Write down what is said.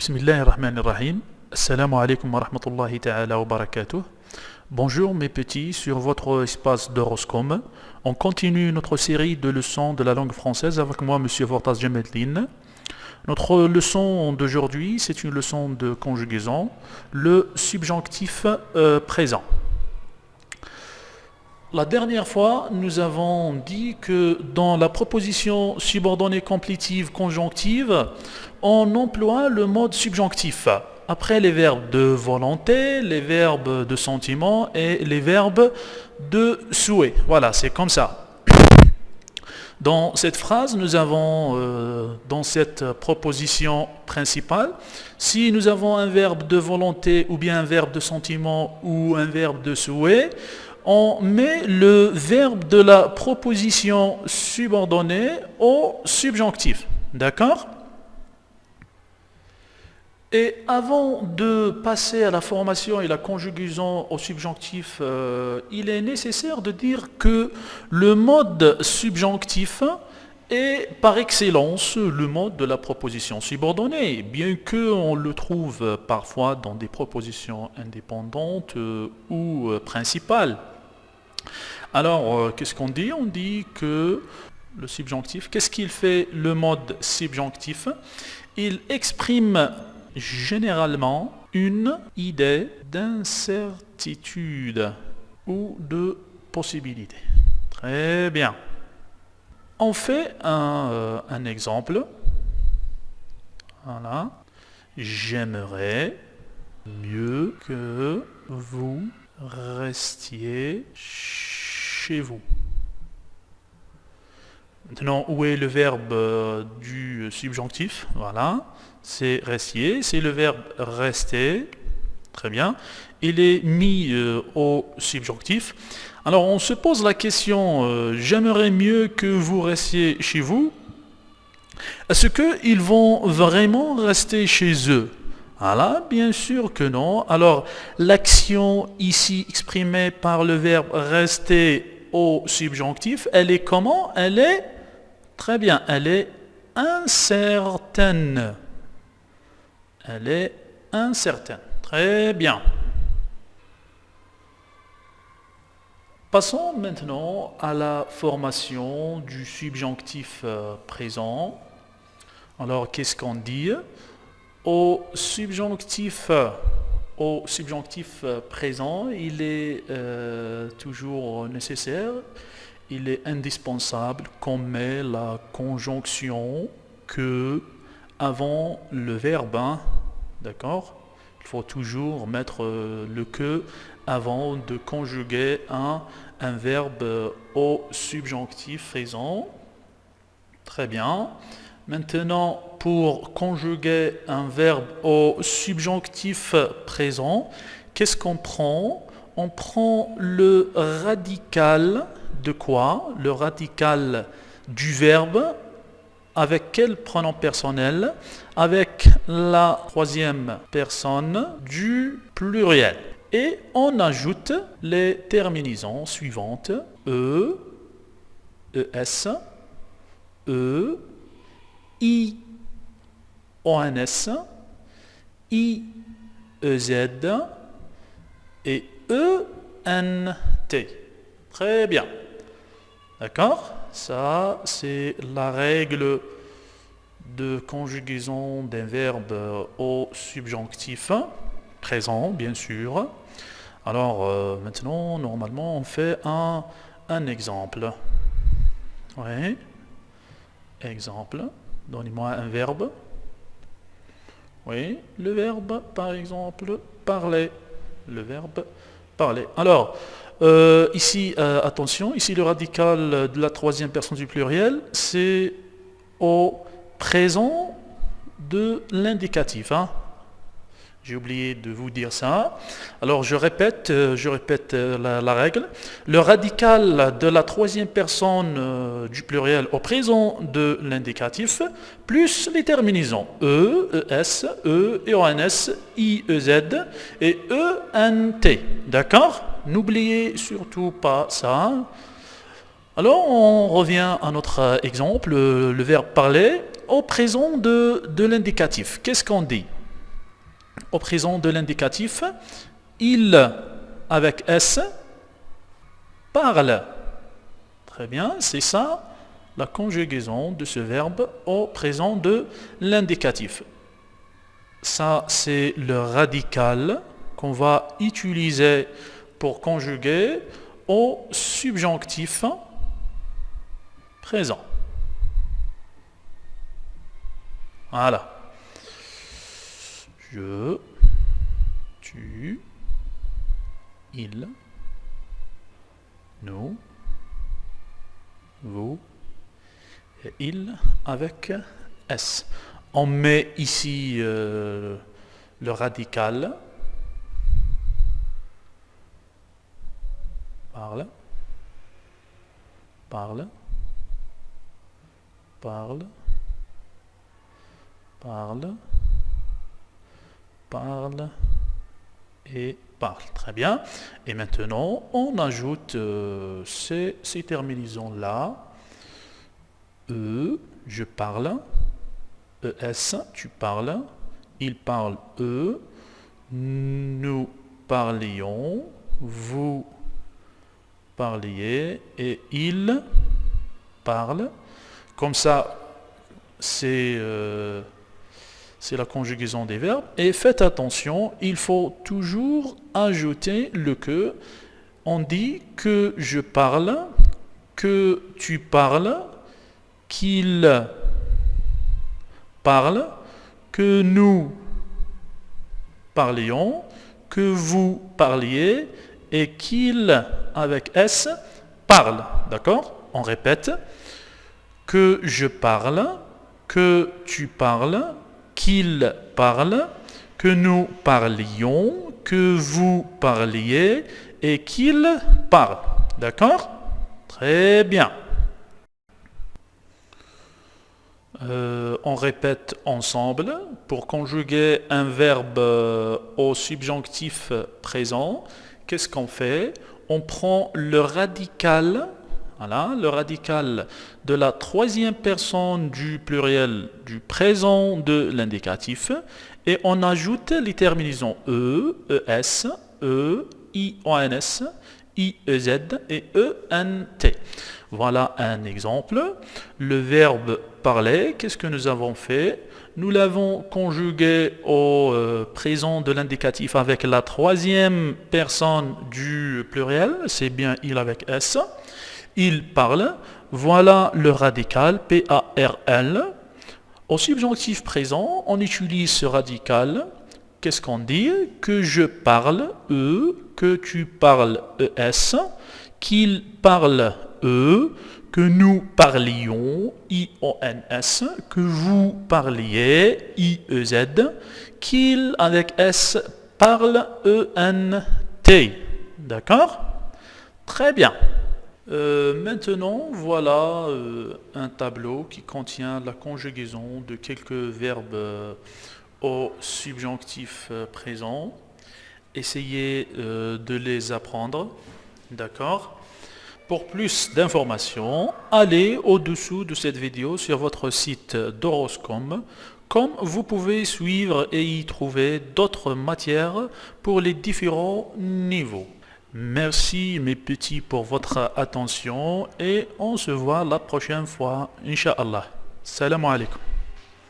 Bismillahirrahmanirrahim. Assalamu alaikum wa rahmatullahi ta'ala wa barakatuh. Bonjour mes petits, sur votre espace d'Horoscom. On continue notre série de leçons de la langue française avec moi, Monsieur Fortas Jemetlin. Notre leçon d'aujourd'hui, c'est une leçon de conjugaison, le subjonctif présent. La dernière fois, nous avons dit que dans la proposition subordonnée complétive conjonctive, on emploie le mode subjonctif après les verbes de volonté, les verbes de sentiment et les verbes de souhait. Voilà, c'est comme ça. Dans cette phrase, nous avons, dans cette proposition principale, si nous avons un verbe de volonté ou bien un verbe de sentiment ou un verbe de souhait, on met le verbe de la proposition subordonnée au subjonctif. D'accord ? Et avant de passer à la formation et la conjugaison au subjonctif, il est nécessaire de dire que le mode subjonctif est par excellence le mode de la proposition subordonnée, bien qu'on le trouve parfois dans des propositions indépendantes ou principales. Alors, qu'est-ce qu'on dit ? On dit que le subjonctif, qu'est-ce qu'il fait le mode subjonctif ? Il exprime généralement une idée d'incertitude ou de possibilité. Très bien. On fait un exemple. Voilà. J'aimerais mieux que vous restiez chez vous. Maintenant, où est le verbe du subjonctif ? Voilà, c'est restiez, c'est le verbe rester. Très bien. Il est mis au subjonctif. Alors, on se pose la question, j'aimerais mieux que vous restiez chez vous. Est-ce qu'ils vont vraiment rester chez eux ? Voilà, bien sûr que non. Alors, l'action ici exprimée par le verbe rester au subjonctif, elle est comment ? Elle est, très bien, elle est incertaine. Elle est incertaine. Très bien. Passons maintenant à la formation du subjonctif présent. Alors, qu'est-ce qu'on dit ? Au subjonctif présent, il est toujours nécessaire, il est indispensable qu'on mette la conjonction que avant le verbe. D'accord ? Il faut toujours mettre le que avant de conjuguer un verbe au subjonctif présent. Très bien. Maintenant, pour conjuguer un verbe au subjonctif présent, qu'est-ce qu'on prend ? On prend le radical de quoi ? Le radical du verbe. Avec quel pronom personnel ? Avec la troisième personne du pluriel. Et on ajoute les terminaisons suivantes. E, ES, E, I, ONS, I, EZ et ENT. Très bien. D'accord ? Ça, c'est la règle de conjugaison d'un verbe au subjonctif présent, bien sûr. Alors, maintenant, normalement, on fait un exemple. Oui. Exemple. Donnez-moi un verbe. Oui, le verbe, par exemple, parler. Le verbe parler. Alors, ici, attention, ici le radical de la troisième personne du pluriel, c'est au présent de l'indicatif. J'ai oublié de vous dire ça. Alors je répète la règle. Le radical de la troisième personne du pluriel au présent de l'indicatif, plus les terminaisons E, ES, E, EONS, I, EZ et ENT. D'accord ? N'oubliez surtout pas ça. Alors on revient à notre exemple, le verbe parler au présent de l'indicatif. Qu'est-ce qu'on dit ? au présent de l'indicatif. Il, avec S, parle. Très bien, c'est ça la conjugaison de ce verbe au présent de l'indicatif. Ça, c'est le radical qu'on va utiliser pour conjuguer au subjonctif présent. Voilà. Je, tu, il, nous, vous, et il avec S. On met ici le radical. Parle, parle, parle, parle, parle et parle. Très bien. Et maintenant, on ajoute ces terminaisons-là. Je parle. ES, tu parles. Il parle, nous parlions. Vous parliez. Et il parle. Comme ça, c'est la conjugaison des verbes. Et faites attention, il faut toujours ajouter le que. On dit que je parle, que tu parles, qu'il parle, que nous parlions, que vous parliez et qu'il, avec S, parle. D'accord? On répète. Que je parle, que tu parles, qu'il parle, que nous parlions, que vous parliez et qu'il parle. D'accord? Très bien. On répète ensemble. Pour conjuguer un verbe au subjonctif présent, qu'est-ce qu'on fait? On prend le radical, voilà, le radical de la troisième personne du pluriel du présent de l'indicatif et on ajoute les terminaisons E, ES, E, IONS, IEZ et ENT. Voilà un exemple. Le verbe parler, qu'est-ce que nous avons fait? Nous l'avons conjugué au présent de l'indicatif avec la troisième personne du pluriel, c'est bien il avec S. Il parle, voilà le radical, P-A-R-L. Au subjonctif présent, on utilise ce radical. Qu'est-ce qu'on dit? Que je parle, E, que tu parles, ES, qu'il parle, E, que nous parlions, I-O-N-S, que vous parliez, I-E-Z, qu'il avec S parle, E-N-T. D'accord? Très bien. Maintenant, voilà un tableau qui contient la conjugaison de quelques verbes au subjonctif présent. Essayez de les apprendre. D'accord? Pour plus d'informations, allez au-dessous de cette vidéo sur votre site d'Oroscom. Comme vous pouvez suivre et y trouver d'autres matières pour les différents niveaux. Merci mes petits pour votre attention et on se voit la prochaine fois, Inch'Allah. Salam alaikum.